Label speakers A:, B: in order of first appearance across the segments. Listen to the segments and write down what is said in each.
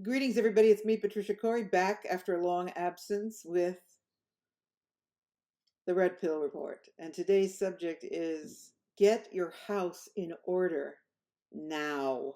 A: Greetings, everybody. It's me, Patricia Cori, back after a long absence with the Red Pill Report. And today's subject is get your house in order now.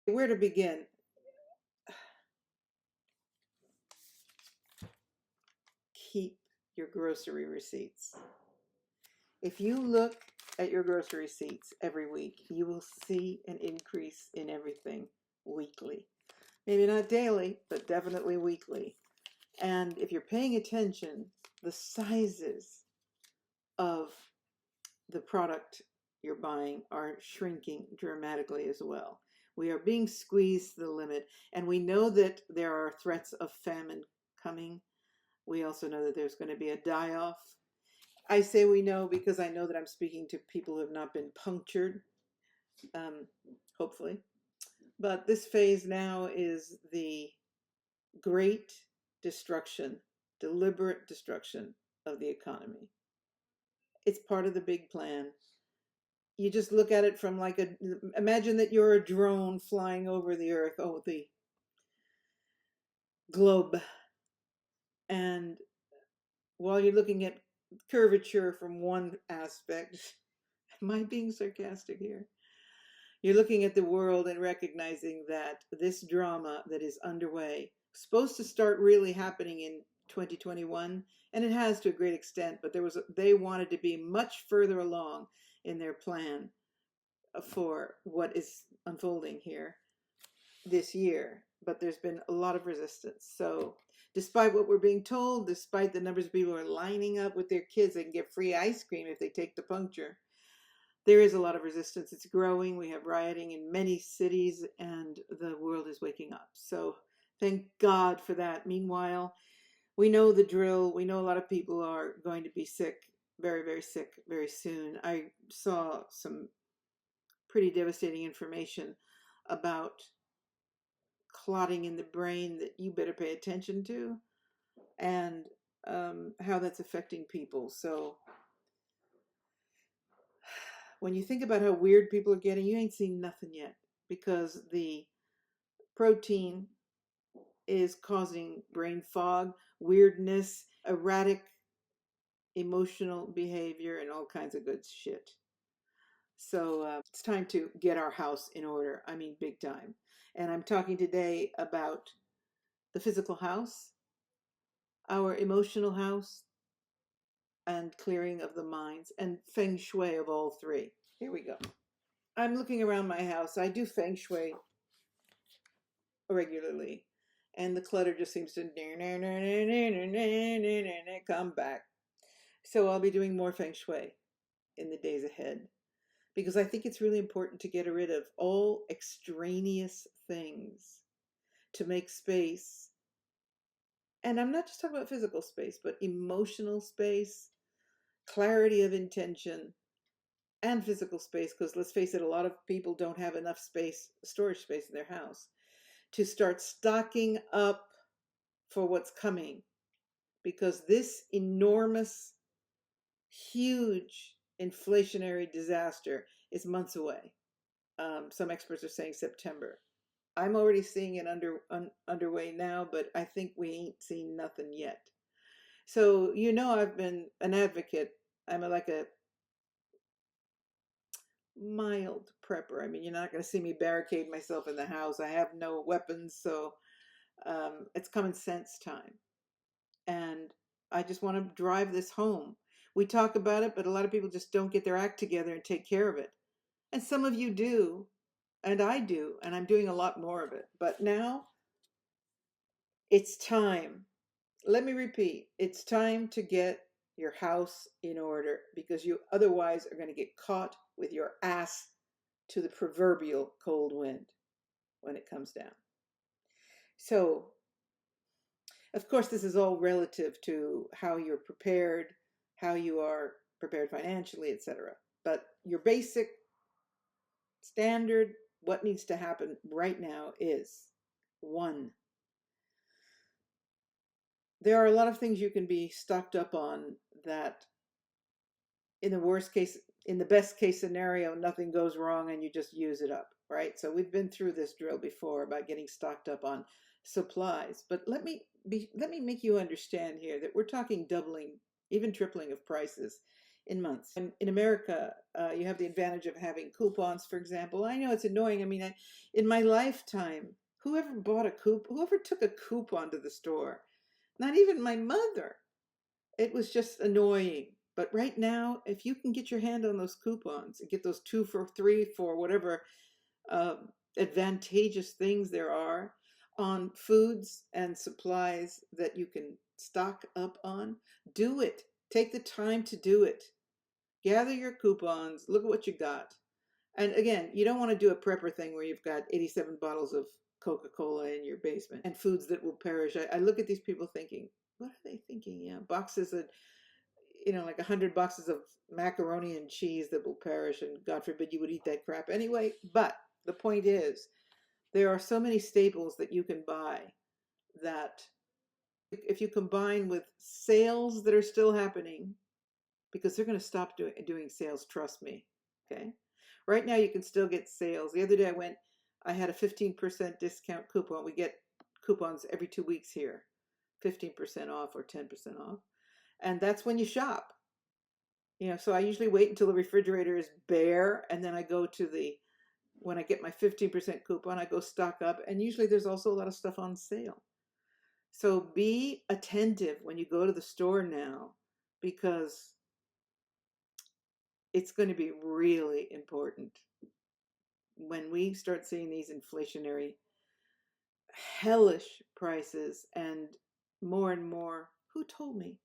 A: Where to begin? Keep your grocery receipts. If you look at your grocery receipts every week, you will see an increase in everything weekly. Maybe not daily, but definitely weekly. And if you're paying attention, the sizes of the product you're buying are shrinking dramatically as well. We are being squeezed to the limit, and we know that there are threats of famine coming. We also know that there's going to be a die-off. I say we know because I know that I'm speaking to people who have not been punctured, um, hopefully. But this phase now is the great destruction, deliberate destruction of the economy. It's part of the big plan. You just look at it from like imagine that you're a drone flying over the earth, the globe. And while you're looking at curvature from one aspect, am I being sarcastic here? You're looking at the world and recognizing that this drama that is underway, supposed to start really happening in 2021, and it has to a great extent, but they wanted to be much further along in their plan for what is unfolding here this year, but there's been a lot of resistance. So despite what we're being told, despite the numbers of people who are lining up with their kids, they can get free ice cream if they take the puncture. There is a lot of resistance. It's growing. We have rioting in many cities, and the world is waking up. So thank God for that. Meanwhile, we know the drill. We know a lot of people are going to be sick, very, very sick very soon. I saw some pretty devastating information about clotting in the brain that you better pay attention to, and how that's affecting people. So when you think about how weird people are getting, you ain't seen nothing yet, because the protein is causing brain fog, weirdness, erratic emotional behavior, and all kinds of good shit. So it's time to get our house in order. I mean, big time. And I'm talking today about the physical house, our emotional house, and clearing of the minds, and feng shui of all three. Here we go. I'm looking around my house. I do feng shui regularly, and the clutter just seems to come back. So I'll be doing more feng shui in the days ahead, because I think it's really important to get rid of all extraneous things to make space. And I'm not just talking about physical space, but emotional space, clarity of intention, and physical space, because let's face it, a lot of people don't have enough space, storage space in their house, to start stocking up for what's coming, because this enormous, huge inflationary disaster is months away. Some experts are saying September. I'm already seeing it underway now, but I think we ain't seen nothing yet. So I've been an advocate. I'm like a mild prepper. I mean, you're not going to see me barricade myself in the house. I have no weapons, so it's common sense time. And I just want to drive this home. We talk about it, but a lot of people just don't get their act together and take care of it. And some of you do, and I do, and I'm doing a lot more of it. But now it's time. Let me repeat, it's time to get your house in order, because you otherwise are going to get caught with your ass to the proverbial cold wind when it comes down. So Of course, this is all relative to how you're prepared, how you are prepared financially, etc. But your basic standard, what needs to happen right now is one, there are a lot of things you can be stocked up on that in the worst case, in the best case scenario, nothing goes wrong and you just use it up, right? So we've been through this drill before about getting stocked up on supplies. But let me make you understand here that we're talking doubling, even tripling of prices in months. And in America, you have the advantage of having coupons, for example. I know it's annoying. I mean, in my lifetime, whoever took a coupon to the store, not even my mother. It was just annoying. But right now, if you can get your hand on those coupons and get those 2 for 3 for whatever uh, advantageous things there are on foods and supplies that you can stock up on, do it. Take the time to do it. Gather your coupons. Look at what you got. And again, you don't want to do a prepper thing where you've got 87 bottles of Coca-Cola in your basement and foods that will perish. I look at these people thinking, what are they thinking? Yeah, boxes of, like 100 boxes of macaroni and cheese that will perish, and God forbid you would eat that crap anyway. But the point is, there are so many staples that you can buy that if you combine with sales that are still happening, because they're going to stop doing sales, trust me. Okay. Right now, you can still get sales. The other day I had a 15% discount coupon. We get coupons every 2 weeks here, 15% off or 10% off. And that's when you shop. So I usually wait until the refrigerator is bare, and then I go to when I get my 15% coupon, I go stock up, and usually there's also a lot of stuff on sale. So be attentive when you go to the store now, because it's going to be really important when we start seeing these inflationary, hellish prices and more. Who told me?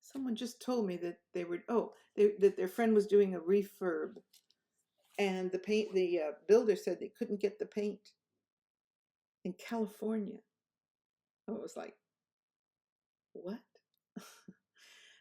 A: Someone just told me that that their friend was doing a refurb, and the builder said they couldn't get the paint in California. I was like, what?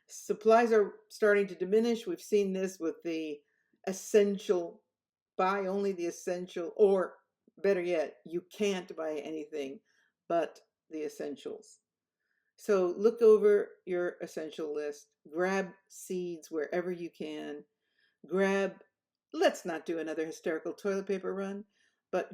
A: Supplies are starting to diminish. We've seen this with the essential, buy only the essential, or better yet, you can't buy anything but the essentials. So look over your essential list, grab seeds wherever you can, let's not do another hysterical toilet paper run, but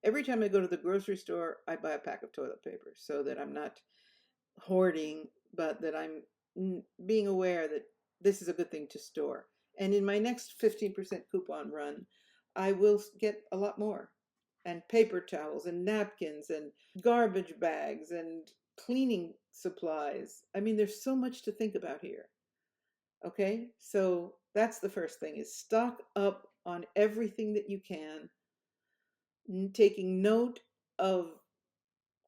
A: every time I go to the grocery store, I buy a pack of toilet paper so that I'm not hoarding, but that I'm being aware that this is a good thing to store. And in my next 15% coupon run, I will get a lot more. And paper towels and napkins and garbage bags and cleaning supplies. I mean, there's so much to think about here. Okay, so that's the first thing, is stock up on everything that you can, taking note of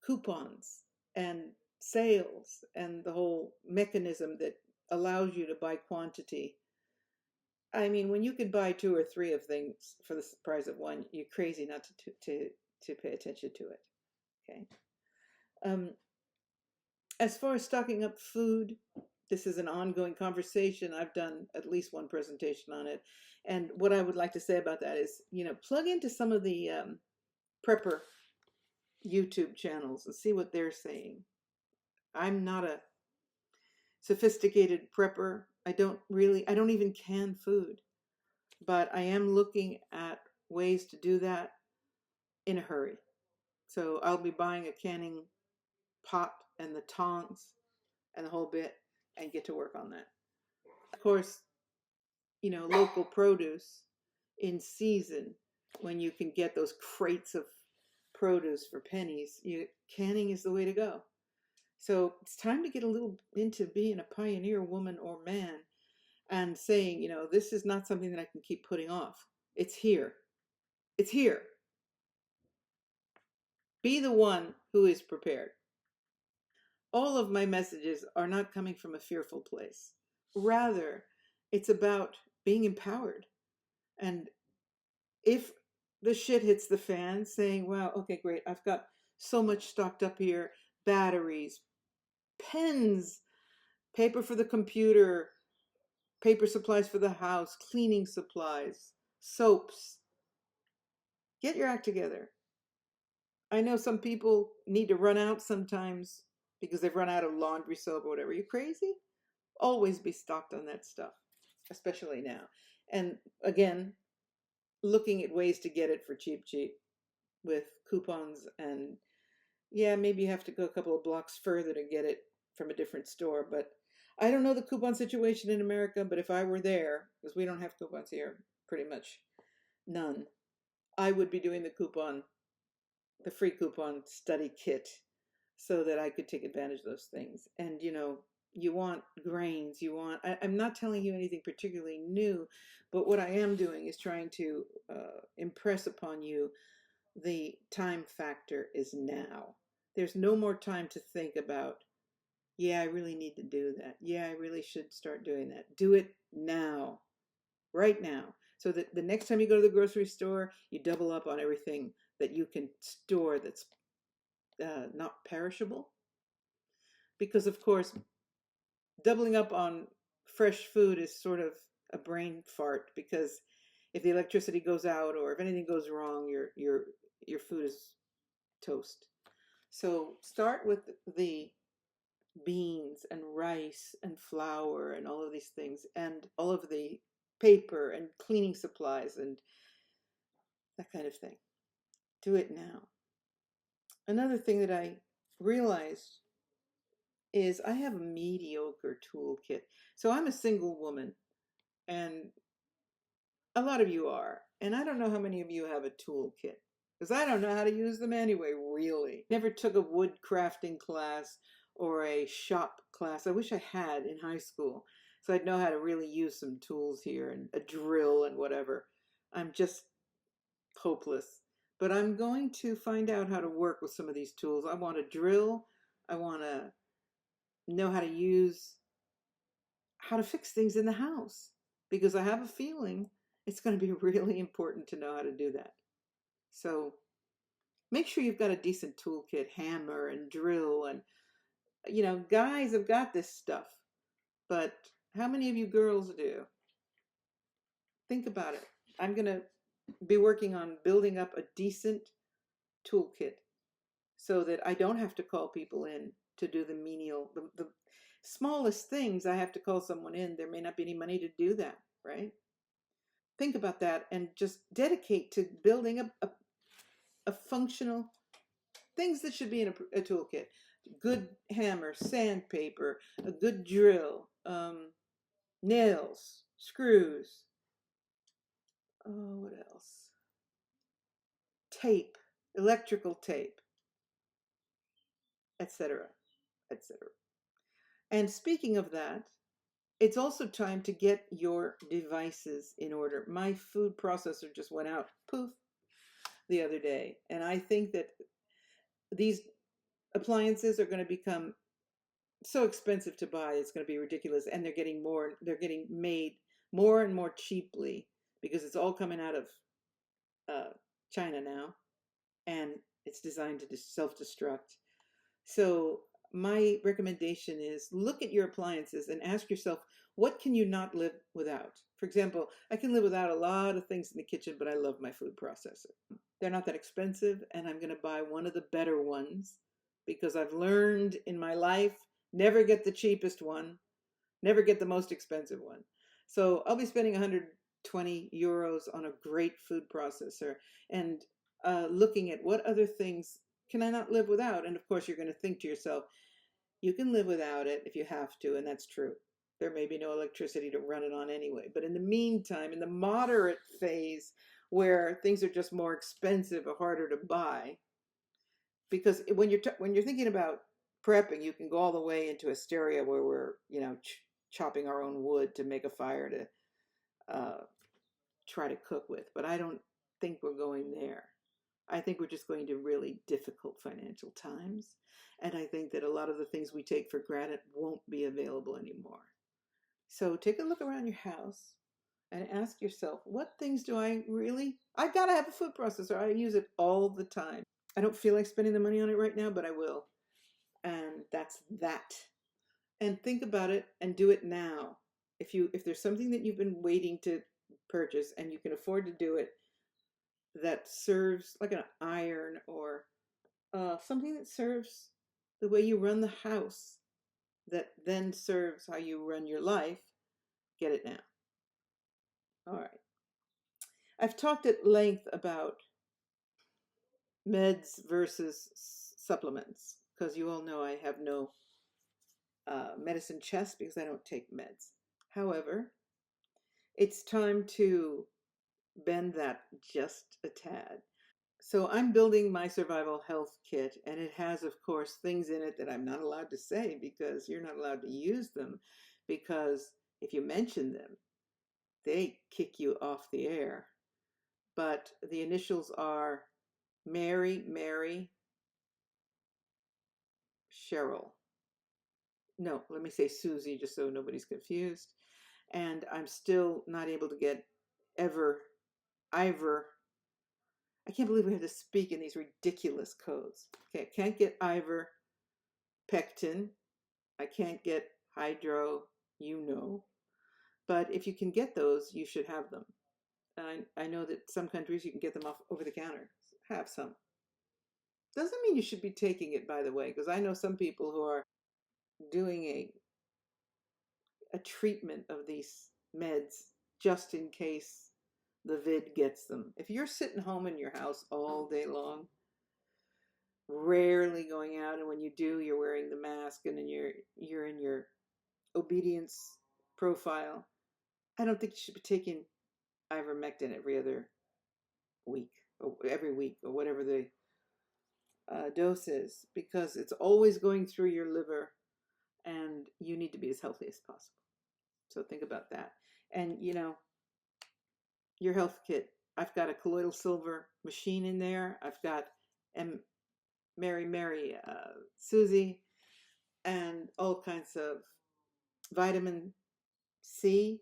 A: coupons and sales and the whole mechanism that allows you to buy quantity. I mean, when you could buy 2 or 3 of things for the price of one, you're crazy not to pay attention to it. Okay. As far as stocking up food, this is an ongoing conversation. I've done at least one presentation on it. And what I would like to say about that is, plug into some of the prepper YouTube channels and see what they're saying. I'm not a sophisticated prepper. I don't even can food, but I am looking at ways to do that in a hurry. So I'll be buying a canning pot and the tongs and the whole bit and get to work on that. Of course, local produce in season, when you can get those crates of produce for pennies, canning is the way to go. So it's time to get a little into being a pioneer woman or man and saying, this is not something that I can keep putting off. It's here. It's here. Be the one who is prepared. All of my messages are not coming from a fearful place. Rather, it's about being empowered. And if the shit hits the fan, saying, wow, okay, great, I've got so much stocked up here batteries, pens, paper for the computer, paper supplies for the house, cleaning supplies, soaps. Get your act together. I know some people need to run out sometimes because they've run out of laundry soap or whatever. You crazy? Always be stocked on that stuff, especially now. And again, looking at ways to get it for cheap, cheap with coupons. And yeah, maybe you have to go a couple of blocks further to get it from a different store. But I don't know the coupon situation in America, but if I were there, because we don't have coupons here, pretty much none, I would be doing the free coupon study kit so that I could take advantage of those things. And, you want grains, I'm not telling you anything particularly new, but what I am doing is trying to impress upon you the time factor is now. There's no more time to think about, yeah, I really need to do that. Yeah, I really should start doing that. Do it now, right now. So that the next time you go to the grocery store, you double up on everything that you can store that's not perishable. Because, of course, doubling up on fresh food is sort of a brain fart, because if the electricity goes out or if anything goes wrong, your food is toast. So start with the beans and rice and flour and all of these things and all of the paper and cleaning supplies and that kind of thing. Do it now. Another thing that I realized is I have a mediocre toolkit. So I'm a single woman, and a lot of you are. And I don't know how many of you have a toolkit, because I don't know how to use them anyway, really. Never took a wood crafting class or a shop class. I wish I had in high school, so I'd know how to really use some tools here and a drill and whatever. I'm just hopeless. But I'm going to find out how to work with some of these tools. I want to drill. I want to know how to fix things in the house, because I have a feeling it's going to be really important to know how to do that. So make sure you've got a decent toolkit, hammer and drill. And, guys have got this stuff, but how many of you girls do? Think about it. I'm going to be working on building up a decent toolkit so that I don't have to call people in to do the menial, the smallest things. I have to call someone in. There may not be any money to do that, right? Think about that and just dedicate to building a functional things that should be in a toolkit. Good hammer, sandpaper, a good drill, nails, screws. Oh, what else? Tape, electrical tape, etc., etc. And speaking of that, it's also time to get your devices in order. My food processor just went out, poof, the other day. And I think that these appliances are going to become so expensive to buy, it's going to be ridiculous. And they're getting made more and more cheaply, because it's all coming out of China now, and it's designed to self-destruct. So my recommendation is look at your appliances and ask yourself, what can you not live without? For example, I can live without a lot of things in the kitchen, but I love my food processor. They're not that expensive, and I'm going to buy one of the better ones, because I've learned in my life, never get the cheapest one, never get the most expensive one. So I'll be spending 120 euros on a great food processor, and looking at what other things can I not live without. And of course, you're going to think to yourself, you can live without it if you have to, and that's true. There may be no electricity to run it on anyway. But in the meantime, in the moderate phase where things are just more expensive or harder to buy, because when you're thinking about prepping, you can go all the way into hysteria where we're chopping our own wood to make a fire to try to cook with. But I don't think we're going there. I think we're just going to really difficult financial times. And I think that a lot of the things we take for granted won't be available anymore. So take a look around your house and ask yourself, what things do I got to have a food processor. I use it all the time. I don't feel like spending the money on it right now, but I will. And that's that. And think about it and do it now. If there's something that you've been waiting to purchase and you can afford to do it, that serves like an iron, or something that serves the way you run the house, that then serves how you run your life, get it now. All right. I've talked at length about meds versus supplements, because you all know I have no medicine chest because I don't take meds. However, it's time to bend that just a tad. So I'm building my survival health kit, and it has, of course, things in it that I'm not allowed to say because you're not allowed to use them, because if you mention them, they kick you off the air. But the initials are Mary, Cheryl. No, let me say Susie, just so nobody's confused. And I'm still not able to get Ivor. I can't believe we have to speak in these ridiculous codes. Okay, I can't get Ivor pectin. I can't get hydro, But if you can get those, you should have them. I know that some countries you can get them off over the counter. Have some. Doesn't mean you should be taking it, by the way, because I know some people who are doing a treatment of these meds just in case the vid gets them. If you're sitting home in your house all day long, rarely going out, and when you do, you're wearing the mask and then you're in your obedience profile, I don't think you should be taking ivermectin every other week or every week or whatever the dose is, because it's always going through your liver and you need to be as healthy as possible. So think about that. And your health kit, I've got a colloidal silver machine in there. I've got Mary, Susie, and all kinds of vitamin C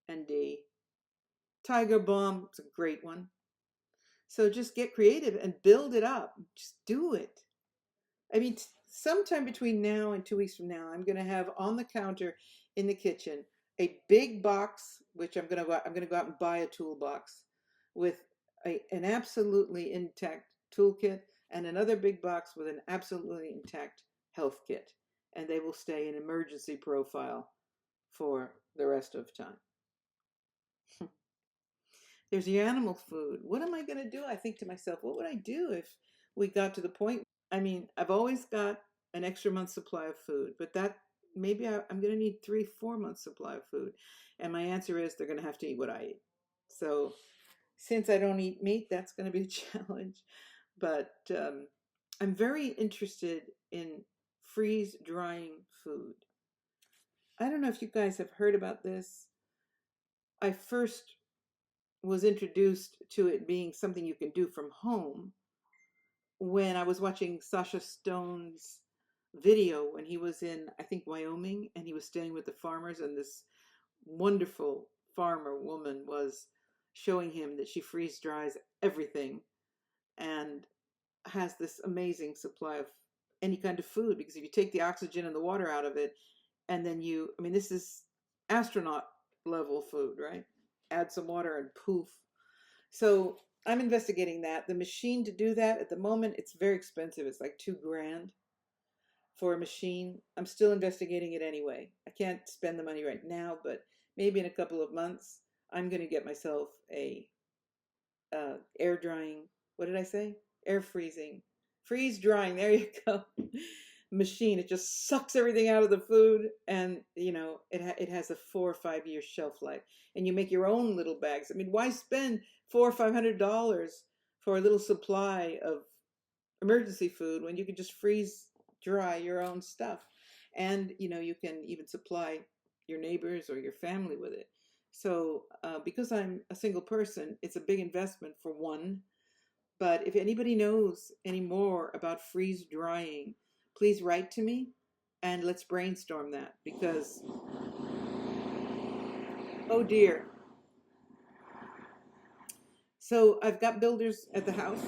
A: and D. Tiger Balm, it's a great one. So just get creative and build it up. Just do it. I mean, sometime between now and 2 weeks from now, I'm going to have on the counter in the kitchen a big box, which I'm going to go out and buy a toolbox with an absolutely intact toolkit, and another big box with an absolutely intact health kit. And they will stay in emergency profile for the rest of time. There's the animal food. What am I going to do? I think to myself, what would I do if we got to the point? I mean, I've always got an extra month's supply of food, but that maybe I'm going to need 3-4 months supply of food. And my answer is they're going to have to eat what I eat. So since I don't eat meat, that's going to be a challenge. But I'm very interested in freeze drying food. I don't know if you guys have heard about this. I first was introduced to it being something you can do from home when I was watching Sasha Stone's video when he was in, I think, Wyoming, and he was staying with the farmers, and this wonderful farmer woman was showing him that she freeze dries everything and has this amazing supply of any kind of food, because if you take the oxygen and the water out of it, and then this is astronaut level food, right? Add some water and poof. So I'm investigating that. The machine to do that, at the moment, it's very expensive. It's like $2,000 for a machine. I'm still investigating it anyway. I can't spend the money right now, but maybe in a couple of months, I'm going to get myself a air drying, what did I say? Air freezing. Freeze drying, there you go. Machine. It just sucks everything out of the food, and it has a 4 or 5 year shelf life, and you make your own little bags. I mean, why spend $400 or $500 for a little supply of emergency food when you can just freeze dry your own stuff? And you can even supply your neighbors or your family with it. So because I'm a single person, it's a big investment for one. But if anybody knows any more about freeze drying, please write to me and let's brainstorm that, because, oh dear. So I've got builders at the house,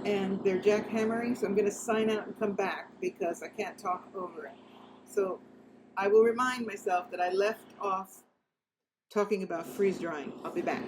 A: and they're jackhammering, so I'm going to sign out and come back because I can't talk over it. So I will remind myself that I left off talking about freeze drying. I'll be back.